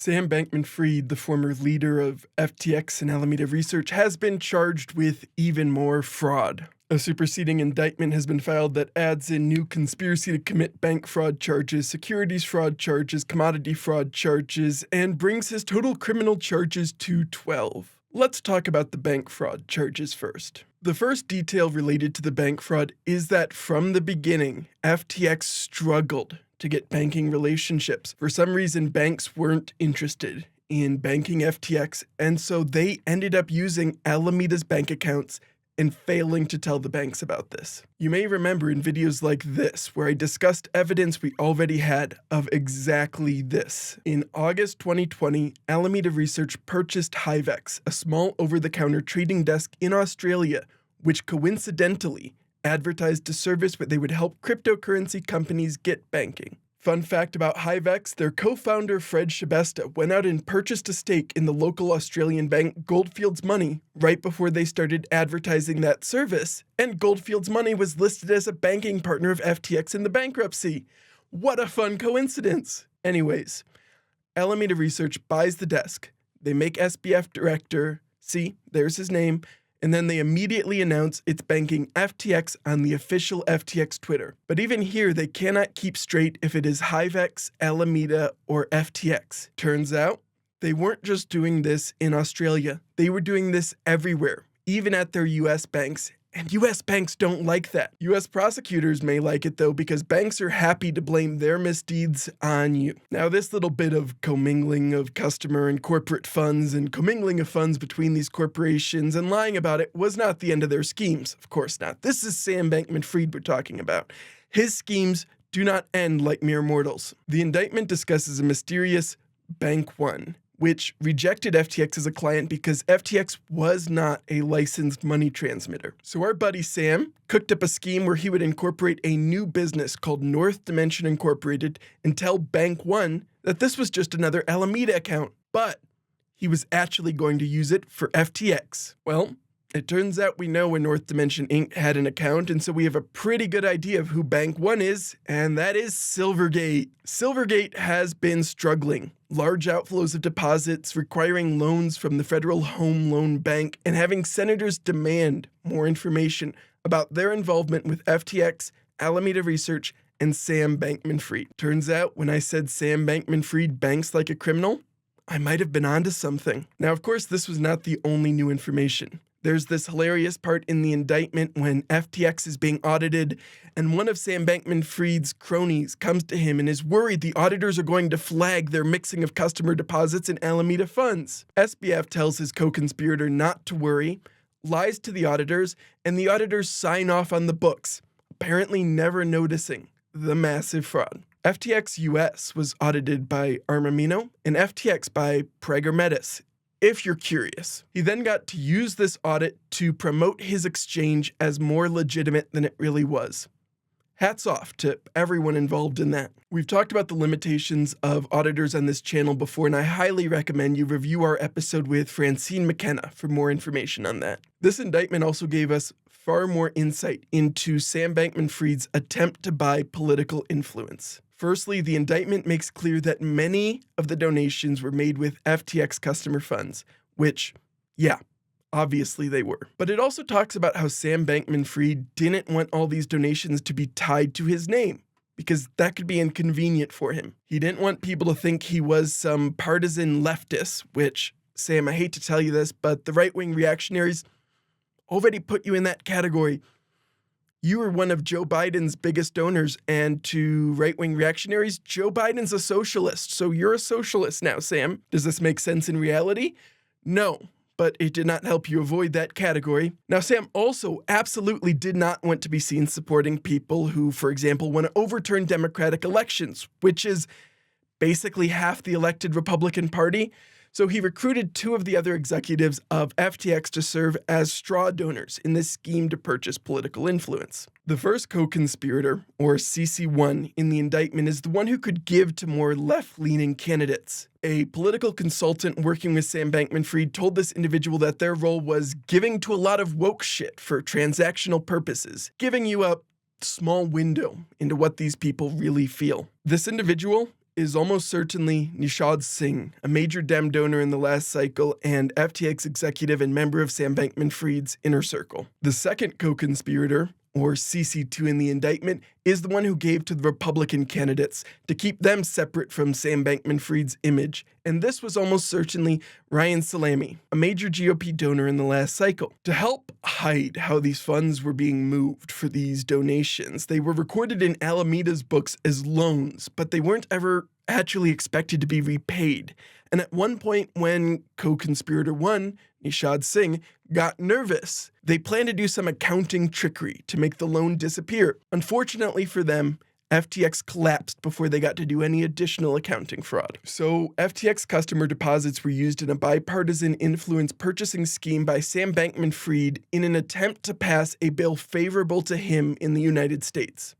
Sam Bankman-Fried, the former leader of FTX and Alameda Research, has been charged with even more fraud. A superseding indictment has been filed that adds in new conspiracy to commit bank fraud charges, securities fraud charges, commodity fraud charges, and brings his total criminal charges to 12. Let's talk about the bank fraud charges first. The first detail related to the bank fraud is that from the beginning, FTX struggled to get banking relationships. For some reason, banks weren't interested in banking FTX, and so they ended up using Alameda's bank accounts and failing to tell the banks about this. You may remember in videos like this, where I discussed evidence we already had of exactly this. In August 2020, Alameda Research purchased HiveEx, a small over-the-counter trading desk in Australia, which coincidentally advertised a service where they would help cryptocurrency companies get banking. Fun fact about HiveEx, their co-founder Fred Schebesta went out and purchased a stake in the local Australian bank Goldfields Money right before they started advertising that service, and Goldfields Money was listed as a banking partner of FTX in the bankruptcy. What a fun coincidence! Anyways, Alameda Research buys the desk. They make SBF director, see, there's his name, and then they immediately announce it's banking FTX on the official FTX Twitter. But even here, they cannot keep straight if it is HiveEx, Alameda, or FTX. Turns out, they weren't just doing this in Australia. They were doing this everywhere, even at their US banks. And US banks don't like that. US prosecutors may like it though, because banks are happy to blame their misdeeds on you. Now, this little bit of commingling of customer and corporate funds and commingling of funds between these corporations and lying about it was not the end of their schemes. Of course not. This is Sam Bankman-Fried we're talking about. His schemes do not end like mere mortals. The indictment discusses a mysterious Bank One, which rejected FTX as a client because FTX was not a licensed money transmitter. So our buddy Sam cooked up a scheme where he would incorporate a new business called North Dimension Incorporated and tell Bank One that this was just another Alameda account, but he was actually going to use it for FTX. Well, it turns out we know when North Dimension Inc. had an account, and so we have a pretty good idea of who Bank One is, and that is Silvergate. Silvergate has been struggling. Large outflows of deposits, requiring loans from the Federal Home Loan Bank, and having senators demand more information about their involvement with FTX, Alameda Research, and Sam Bankman-Fried. Turns out when I said Sam Bankman-Fried banks like a criminal, I might have been onto something. Now, of course, this was not the only new information. There's this hilarious part in the indictment when FTX is being audited, and one of Sam Bankman-Fried's cronies comes to him and is worried the auditors are going to flag their mixing of customer deposits and Alameda funds. SBF tells his co-conspirator not to worry, lies to the auditors, and the auditors sign off on the books, apparently never noticing the massive fraud. FTX US was audited by Armamino and FTX by Prager Metis, if you're curious. He then got to use this audit to promote his exchange as more legitimate than it really was. Hats off to everyone involved in that. We've talked about the limitations of auditors on this channel before, and I highly recommend you review our episode with Francine McKenna for more information on that. This indictment also gave us far more insight into Sam Bankman-Fried's attempt to buy political influence. Firstly, the indictment makes clear that many of the donations were made with FTX customer funds, which, yeah, obviously they were. But it also talks about how Sam Bankman-Fried didn't want all these donations to be tied to his name, because that could be inconvenient for him. He didn't want people to think he was some partisan leftist, which, Sam, I hate to tell you this, but the right-wing reactionaries already put you in that category. You were one of Joe Biden's biggest donors, and to right-wing reactionaries, Joe Biden's a socialist, so you're a socialist now, Sam. Does this make sense in reality? No, but it did not help you avoid that category. Now, Sam also absolutely did not want to be seen supporting people who, for example, want to overturn democratic elections, which is basically half the elected Republican Party. So he recruited two of the other executives of FTX to serve as straw donors in this scheme to purchase political influence. The first co-conspirator, or CC1, in the indictment is the one who could give to more left-leaning candidates. A political consultant working with Sam Bankman-Fried told this individual that their role was giving to a lot of woke shit for transactional purposes, giving you a small window into what these people really feel. This individual is almost certainly Nishad Singh, a major Dem donor in the last cycle and FTX executive and member of Sam Bankman-Fried's inner circle. The second co-conspirator, or CC2 in the indictment, is the one who gave to the Republican candidates to keep them separate from Sam Bankman-Fried's image, and this was almost certainly Ryan Salami, a major GOP donor in the last cycle. To help hide how these funds were being moved for these donations, they were recorded in Alameda's books as loans, but they weren't ever actually expected to be repaid. And at one point when co-conspirator 1, Nishad Singh, got nervous, they planned to do some accounting trickery to make the loan disappear. Unfortunately for them, FTX collapsed before they got to do any additional accounting fraud. So FTX customer deposits were used in a bipartisan influence purchasing scheme by Sam Bankman-Fried in an attempt to pass a bill favorable to him in the United States.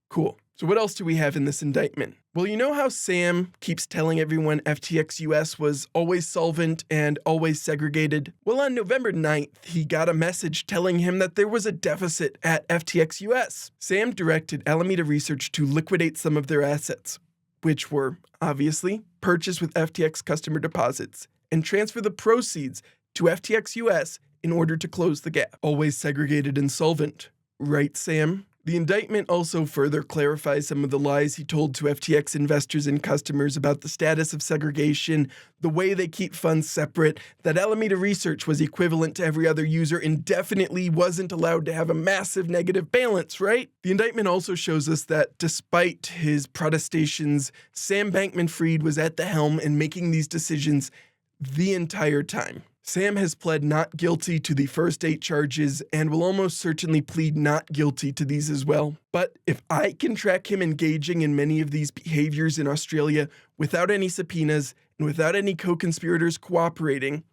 Cool. So what else do we have in this indictment? Well, you know how Sam keeps telling everyone FTX US was always solvent and always segregated? Well, on November 9th, he got a message telling him that there was a deficit at FTX US. Sam directed Alameda Research to liquidate some of their assets, which were, obviously, purchased with FTX customer deposits, and transfer the proceeds to FTX US in order to close the gap. Always segregated and solvent. Right, Sam? The indictment also further clarifies some of the lies he told to FTX investors and customers about the status of segregation, the way they keep funds separate, that Alameda Research was equivalent to every other user and definitely wasn't allowed to have a massive negative balance, right? The indictment also shows us that despite his protestations, Sam Bankman-Fried was at the helm and making these decisions the entire time. Sam has pled not guilty to the first 8 charges and will almost certainly plead not guilty to these as well. But if I can track him engaging in many of these behaviors in Australia without any subpoenas and without any co-conspirators cooperating,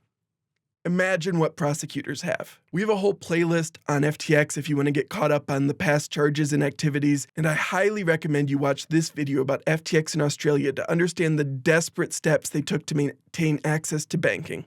imagine what prosecutors have. We have a whole playlist on FTX if you want to get caught up on the past charges and activities, and I highly recommend you watch this video about FTX in Australia to understand the desperate steps they took to maintain access to banking.